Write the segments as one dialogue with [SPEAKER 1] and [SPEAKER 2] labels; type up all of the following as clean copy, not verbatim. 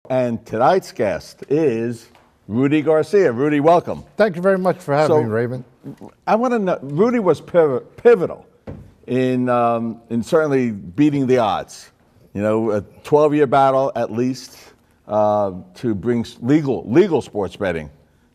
[SPEAKER 1] And tonight's guest is Rudy Garcia. Rudy, welcome.
[SPEAKER 2] Thank you very much for having me, Raymond.
[SPEAKER 1] I want to know, Rudy was pivotal in certainly beating the odds. You know, a 12-year battle at least to bring legal sports betting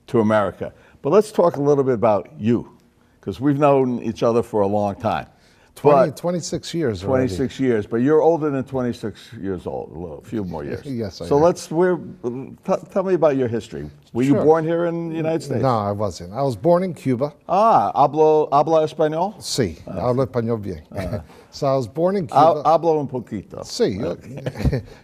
[SPEAKER 1] to America. But let's talk a little bit about you, because we've known each other for a long time.
[SPEAKER 2] 26 years
[SPEAKER 1] 26 years, but you're older than 26 years old, a few more years.
[SPEAKER 2] Yes, I
[SPEAKER 1] am. Tell me about your history. Were you born here in the United States?
[SPEAKER 2] No, I wasn't. I was born in Cuba.
[SPEAKER 1] Habla español?
[SPEAKER 2] Sí, hablo español bien. So I was born in Cuba.
[SPEAKER 1] Hablo un poquito.
[SPEAKER 2] Sí,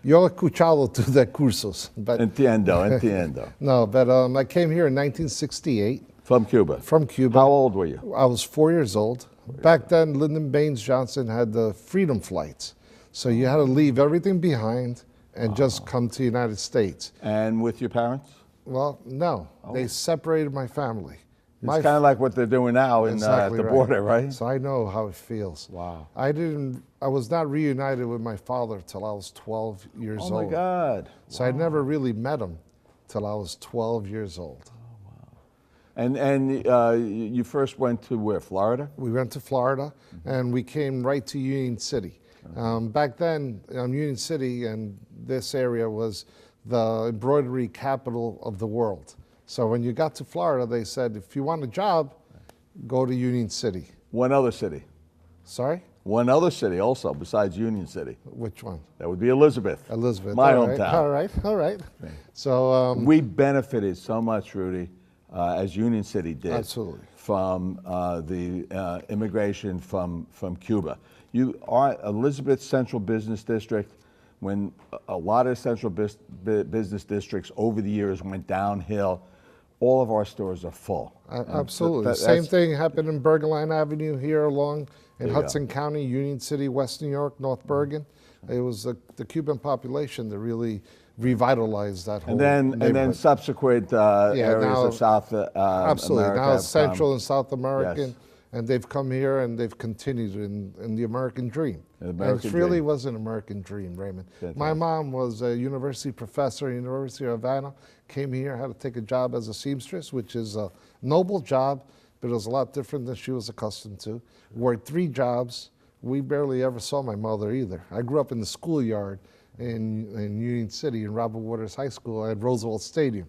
[SPEAKER 2] yo he escuchado tus cursos.
[SPEAKER 1] Entiendo.
[SPEAKER 2] No, but I came here in 1968.
[SPEAKER 1] From Cuba?
[SPEAKER 2] From Cuba.
[SPEAKER 1] How old were you?
[SPEAKER 2] I was 4 years old. Back then, Lyndon Baines Johnson had the freedom flights. So you had to leave everything behind and just come to the United States.
[SPEAKER 1] And with your parents?
[SPEAKER 2] Well, no. They separated my family.
[SPEAKER 1] It's kind of like what they're doing now at the border, right?
[SPEAKER 2] So I know how it feels.
[SPEAKER 1] Wow.
[SPEAKER 2] I was not reunited with my father till I was 12 years old.
[SPEAKER 1] Oh my God.
[SPEAKER 2] So I never really met him till I was 12 years old.
[SPEAKER 1] And you first went to where, Florida?
[SPEAKER 2] We went to Florida, and we came right to Union City. Back then, Union City and this area was the embroidery capital of the world. So when you got to Florida, they said, if you want a job, go to Union City.
[SPEAKER 1] One other city.
[SPEAKER 2] Sorry?
[SPEAKER 1] One other city also, besides Union City.
[SPEAKER 2] Which one?
[SPEAKER 1] That would be Elizabeth.
[SPEAKER 2] Elizabeth.
[SPEAKER 1] My hometown.
[SPEAKER 2] All right. So
[SPEAKER 1] we benefited so much, Rudy, as Union City did.
[SPEAKER 2] Absolutely.
[SPEAKER 1] From the immigration from Cuba. You are Elizabeth Central Business District. When a lot of central business districts over the years went downhill, all of our stores are full.
[SPEAKER 2] Absolutely. Same thing happened in Bergenline Avenue here along in Hudson County, Union City, West New York, North Bergen. It was the Cuban population that really revitalized that whole neighborhood.
[SPEAKER 1] And then subsequent areas of South
[SPEAKER 2] absolutely.
[SPEAKER 1] America.
[SPEAKER 2] Now it's Central and South American,
[SPEAKER 1] yes.
[SPEAKER 2] And they've come here and they've continued in the American dream. And it really was an American dream, Raymond. Fantastic. My mom was a university professor at the University of Havana, came here, had to take a job as a seamstress, which is a noble job, but it was a lot different than she was accustomed to. Worked 3 jobs. We barely ever saw my mother either. I grew up in the schoolyard in Union City, in Robert Waters High School at Roosevelt Stadium,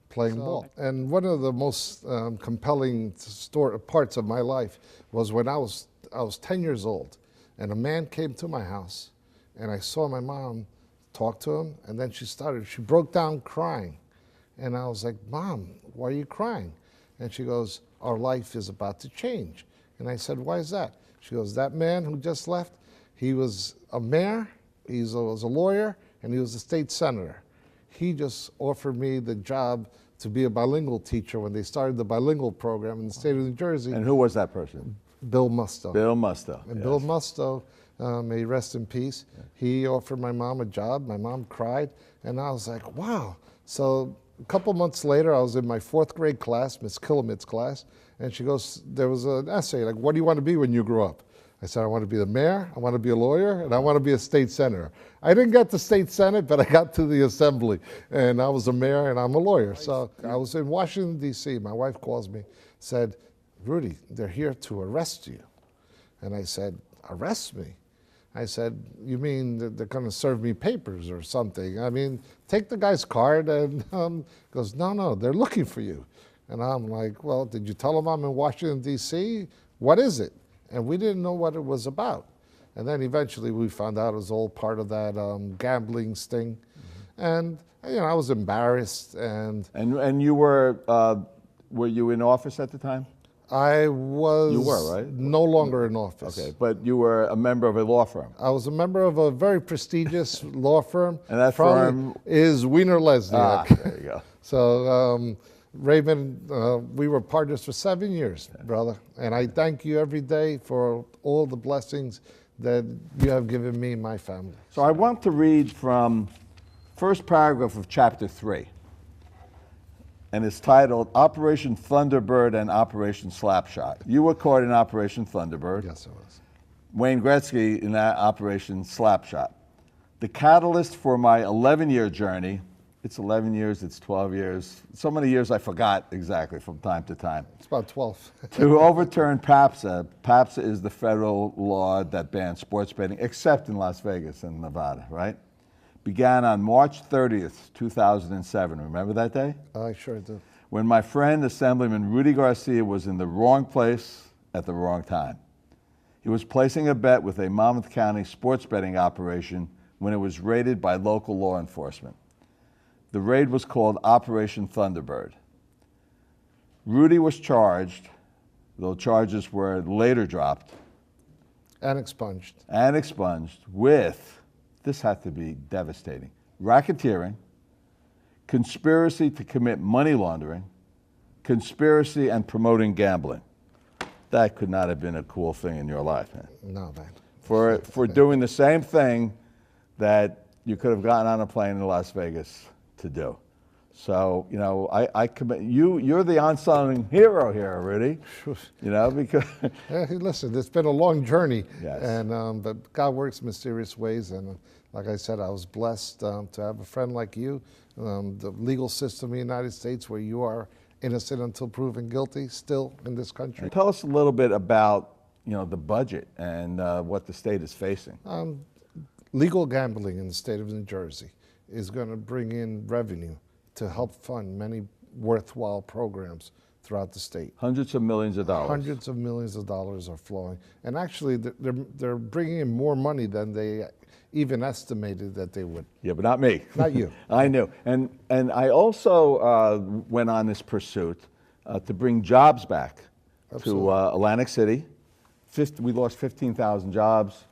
[SPEAKER 2] playing ball. And one of the most compelling parts of my life was when I was 10 years old, and a man came to my house, and I saw my mom talk to him, and then she broke down crying. And I was like, Mom, why are you crying? And she goes, our life is about to change. And I said, why is that? She goes, that man who just left, he was a mayor, he was a lawyer, and he was a state senator. He just offered me the job to be a bilingual teacher when they started the bilingual program in the state of New Jersey.
[SPEAKER 1] And who was that person?
[SPEAKER 2] Bill Musto.
[SPEAKER 1] Bill Musto.
[SPEAKER 2] And yes. Bill Musto, may he rest in peace, he offered my mom a job. My mom cried, and I was like, wow. So a couple months later, I was in my 4th grade class, Miss Killamit's class, and she goes, there was an essay, like, what do you want to be when you grow up? I said, I want to be the mayor, I want to be a lawyer, and I want to be a state senator. I didn't get to state senate, but I got to the assembly, and I was a mayor, and I'm a lawyer. So I was in Washington, D.C. My wife calls me, said, Rudy, they're here to arrest you. And I said, arrest me? I said, you mean that they're going to serve me papers or something? I mean, take the guy's card, and goes, no, they're looking for you. And I'm like, well, did you tell them I'm in Washington, D.C.? What is it? And we didn't know what it was about. And then eventually we found out it was all part of that gambling sting. And I was embarrassed. And
[SPEAKER 1] you were you in office at the time?
[SPEAKER 2] I was.
[SPEAKER 1] You were, right?
[SPEAKER 2] No longer in office.
[SPEAKER 1] Okay, but you were a member of a law firm.
[SPEAKER 2] I was a member of a very prestigious law firm.
[SPEAKER 1] And that firm
[SPEAKER 2] is Raymond Lesniak.
[SPEAKER 1] There you go.
[SPEAKER 2] So Raymond, we were partners for 7 years, brother. And I thank you every day for all the blessings that you have given me and my family.
[SPEAKER 1] So I want to read from first paragraph of chapter 3. And it's titled Operation Thunderbird and Operation Slapshot. You were caught in Operation Thunderbird.
[SPEAKER 2] Yes, I was.
[SPEAKER 1] Wayne Gretzky in that Operation Slapshot. The catalyst for my 11-year journey It's 11 years, it's 12 years. So many years I forgot exactly from time to time.
[SPEAKER 2] It's about 12.
[SPEAKER 1] To overturn PAPSA. PAPSA is the federal law that bans sports betting, except in Las Vegas and Nevada, right? Began on March 30th, 2007. Remember that day?
[SPEAKER 2] I sure do.
[SPEAKER 1] When my friend, Assemblyman Rudy Garcia, was in the wrong place at the wrong time. He was placing a bet with a Monmouth County sports betting operation when it was raided by local law enforcement. The raid was called Operation Thunderbird. Rudy was charged, though charges were later dropped.
[SPEAKER 2] And expunged.
[SPEAKER 1] And expunged with, this had to be devastating, racketeering, conspiracy to commit money laundering, conspiracy and promoting gambling. That could not have been a cool thing in your life, man.
[SPEAKER 2] No, man.
[SPEAKER 1] For doing the same thing that you could have gotten on a plane in Las Vegas to do. So, you know, I commit, you're the unsung hero here, Rudy. You know, because
[SPEAKER 2] listen, it's been a long journey.
[SPEAKER 1] Yes.
[SPEAKER 2] And but God works in mysterious ways, and like I said, I was blessed to have a friend like you. The legal system in the United States, where you are innocent until proven guilty, still in this country.
[SPEAKER 1] Tell us a little bit about, you know, the budget and what the state is facing.
[SPEAKER 2] Legal gambling in the state of New Jersey is going to bring in revenue to help fund many worthwhile programs throughout the state.
[SPEAKER 1] Hundreds of millions of dollars.
[SPEAKER 2] Hundreds of millions of dollars are flowing. And actually, they're bringing in more money than they even estimated that they would.
[SPEAKER 1] Yeah, but not me.
[SPEAKER 2] Not you.
[SPEAKER 1] I knew. And I also went on this pursuit to bring jobs back to Atlantic City. We lost 15,000 jobs.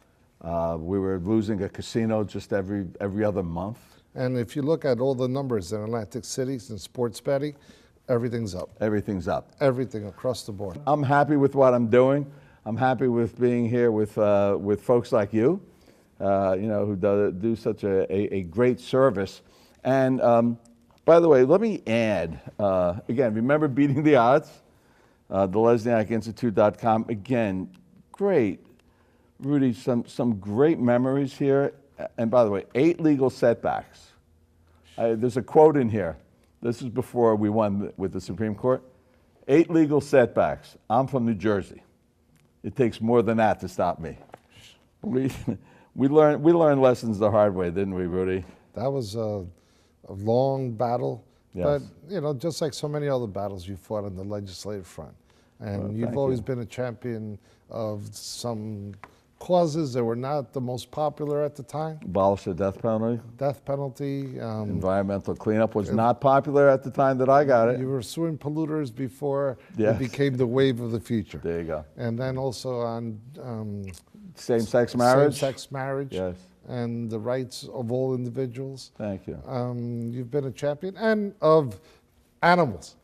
[SPEAKER 1] We were losing a casino just every other month.
[SPEAKER 2] And if you look at all the numbers in Atlantic City in sports betting, everything's up.
[SPEAKER 1] Everything's up.
[SPEAKER 2] Everything across the board.
[SPEAKER 1] I'm happy with what I'm doing. I'm happy with being here with folks like you, you know, who do such a great service. And by the way, let me add, again, remember Beating the Odds? The LesniakInstitute.com. Again, great. Rudy, some great memories here. And by the way, 8 legal setbacks. There's a quote in here. This is before we won with the Supreme Court. 8 legal setbacks. I'm from New Jersey. It takes more than that to stop me. We learned lessons the hard way, didn't we, Rudy?
[SPEAKER 2] That was a long battle.
[SPEAKER 1] Yes.
[SPEAKER 2] But, you know, just like so many other battles you fought on the legislative front. And you've always been a champion of some causes that were not the most popular at the time.
[SPEAKER 1] Abolish the death penalty.
[SPEAKER 2] Death penalty.
[SPEAKER 1] Environmental cleanup was not popular at the time that I got it.
[SPEAKER 2] You were suing polluters before it became the wave of the future.
[SPEAKER 1] There you go.
[SPEAKER 2] And then also on
[SPEAKER 1] same-sex marriage.
[SPEAKER 2] Same-sex marriage.
[SPEAKER 1] Yes.
[SPEAKER 2] And the rights of all individuals.
[SPEAKER 1] Thank you.
[SPEAKER 2] You've been a champion, and of animals.